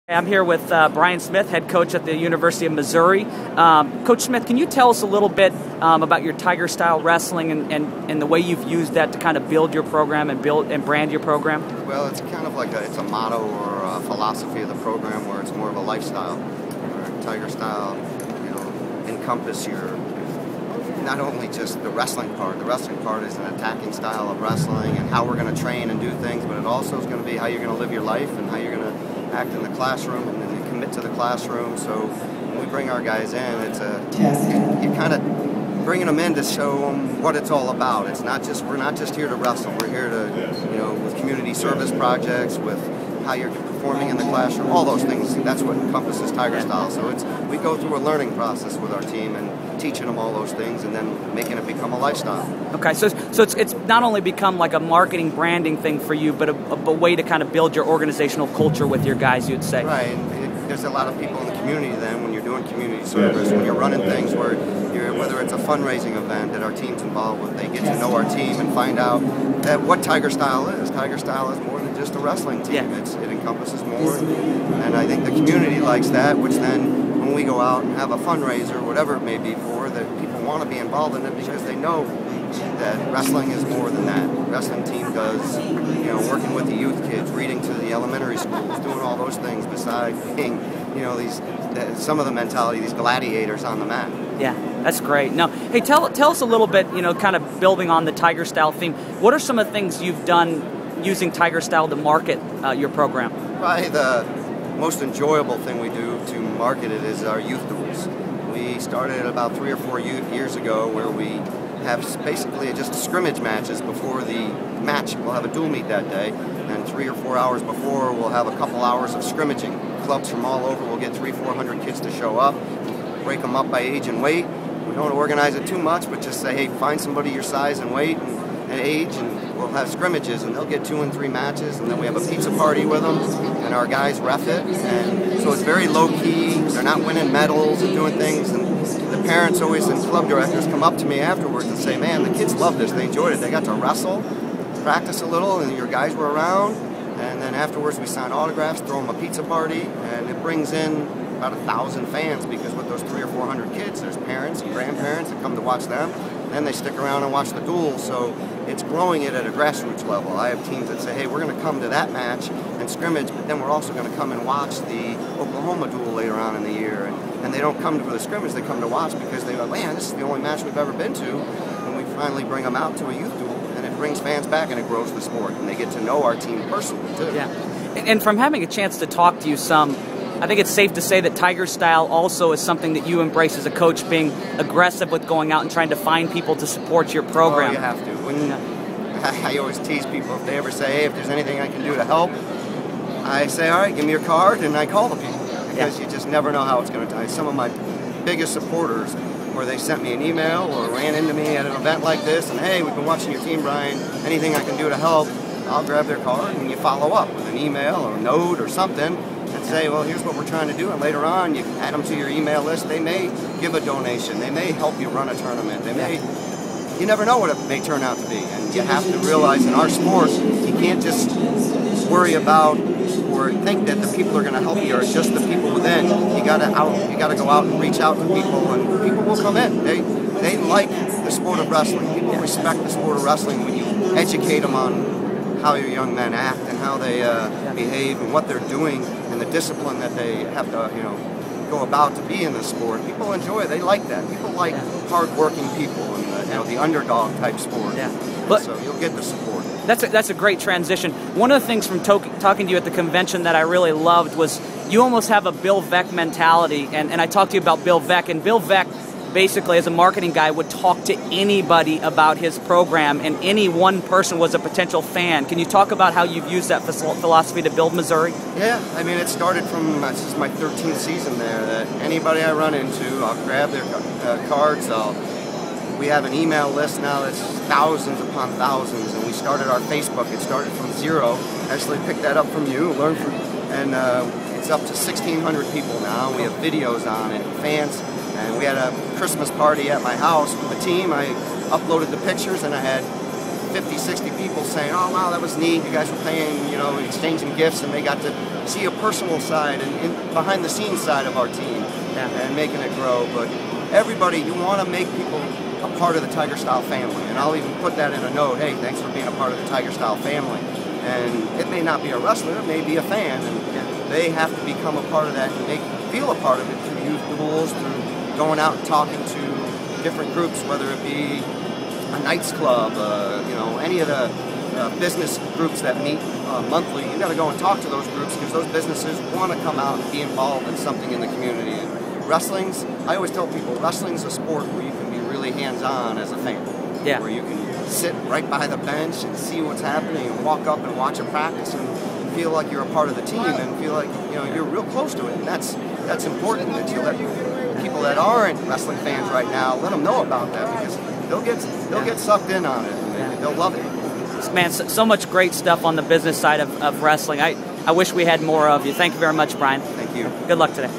I'm here with Brian Smith, head coach at the University of Missouri. Coach Smith, can you tell us a little bit about your Tiger style wrestling and the way you've used that to kind of build your program and build and brand your program? Well, it's kind of like it's a motto or a philosophy of the program where it's more of a lifestyle. Where Tiger style, encompass your not only just the wrestling part. The wrestling part is an attacking style of wrestling and how we're going to train and do things, but it also is going to be how you're going to live your life and how you're going to act in the classroom and then you commit to the classroom. So when we bring our guys in, it's you kind of bringing them in to show them what it's all about. It's not just, we're not just here to wrestle. We're here to, with community service projects, with how you're performing in the classroom, all those things. That's what encompasses Tiger style. So we go through a learning process with our team and teaching them all those things and then making it become a lifestyle. Okay, so it's not only become like a marketing branding thing for you, but a way to kind of build your organizational culture with your guys, you'd say. Right. There's a lot of people in the community then when you're doing community service, when you're running things where whether it's a fundraising event that our team's involved with, they get to know our team and find out that what Tiger style is. Tiger style is more than just a wrestling team. Yeah. It encompasses more, and I think the community likes that, which then when we go out and have a fundraiser, whatever it may be for, that people want to be involved in it because they know that wrestling is more than that. Wrestling team does, working with the youth kids, reading to the elementary schools, doing all those things besides being, some of the mentality, these gladiators on the mat. Yeah, that's great. Now, hey, tell us a little bit, kind of building on the Tiger style theme. What are some of the things you've done using Tiger style to market your program? Probably the most enjoyable thing we do to market it is our youth duels. We started about 3 or 4 years ago where we have basically just scrimmage matches before the match. We'll have a dual meet that day, and 3 or 4 hours before we'll have a couple hours of scrimmaging. Clubs from all over will get 300-400 kids to show up, break them up by age and weight. We don't organize it too much, but just say, hey, find somebody your size and weight and age, and we'll have scrimmages, and they'll get 2 and 3 matches, and then we have a pizza party with them, and our guys ref it, and so it's very low-key. They're not winning medals and doing things, and the parents always and club directors come up to me afterwards and say, man, the kids loved this, they enjoyed it, they got to wrestle, practice a little, and your guys were around, and then afterwards we sign autographs, throw them a pizza party, and it brings in about 1,000 fans, because with those 300 or 400 kids, there's parents and grandparents that come to watch them, and then they stick around and watch the duels. So it's growing it at a grassroots level. I have teams that say, hey, we're going to come to that match and scrimmage, but then we're also going to come and watch the Oklahoma duel later on in the year, and they don't come to the scrimmage, they come to watch because they go, man, this is the only match we've ever been to, and we finally bring them out to a youth duel, and it brings fans back and it grows the sport, and they get to know our team personally too. Yeah, and from having a chance to talk to you some, I think it's safe to say that Tiger style also is something that you embrace as a coach, being aggressive with going out and trying to find people to support your program. Oh, you have to. I always tease people if they ever say, hey, if there's anything I can do to help, I say, all right, give me your card, and I call the people, because you just never know how it's going to die. Some of my biggest supporters, where they sent me an email or ran into me at an event like this, and hey, we've been watching your team, Brian, anything I can do to help, I'll grab their card, and you follow up with an email or a note or something, and say, well, here's what we're trying to do, and later on you add them to your email list. They may give a donation, they may help you run a tournament, they may, you never know what it may turn out to be, and you have to realize in our sport, you can't just worry about or think that the people who are going to help you are just the people within. You got to go out and reach out to people, and people will come in. They like the sport of wrestling. People respect the sport of wrestling when you educate them on how your young men act and how they behave and what they're doing and the discipline that they have to go about to be in the sport. People enjoy it. They like that. People like hard-working people and the underdog type sport. Yeah. But so you'll get the support. That's a great transition. One of the things from talking to you at the convention that I really loved was you almost have a Bill Veeck mentality, and I talked to you about Bill Veeck, and Bill Veeck basically as a marketing guy would talk to anybody about his program, and any one person was a potential fan. Can you talk about how you've used that philosophy to build Missouri? Yeah, I mean, it started from, this is my 13th season there, that anybody I run into, I'll grab their cards, we have an email list now that's thousands upon thousands, and we started our Facebook. It started from 0. Actually picked that up from you, learned from, and it's up to 1,600 people now. We have videos on it, fans, and we had a Christmas party at my house with the team. I uploaded the pictures, and I had 50, 60 people saying, oh wow, that was neat, you guys were playing, you know, exchanging gifts, and they got to see a personal side and behind the scenes side of our team and making it grow. But everybody, you want to make people a part of the Tiger Style family, and I'll even put that in a note, hey, thanks for being a part of the Tiger Style family. And it may not be a wrestler, it may be a fan, and they have to become a part of that and feel a part of it through youth duels, through going out and talking to different groups, whether it be a Knights Club, you know, any of the business groups that meet monthly. You got to go and talk to those groups because those businesses want to come out and be involved in something in the community. And wrestling's, I always tell people, wrestling's a sport where you can be really hands-on as a fan. Yeah. Where you can sit right by the bench and see what's happening and walk up and watch a practice and feel like you're a part of the team and feel like, you know, you're real close to it. And that's important that you let people that aren't wrestling fans right now, let them know about that, because they'll get sucked in on it and they'll love it. Man, so much great stuff on the business side of wrestling. I wish we had more of you. Thank you very much, Brian. Thank you. Good luck today.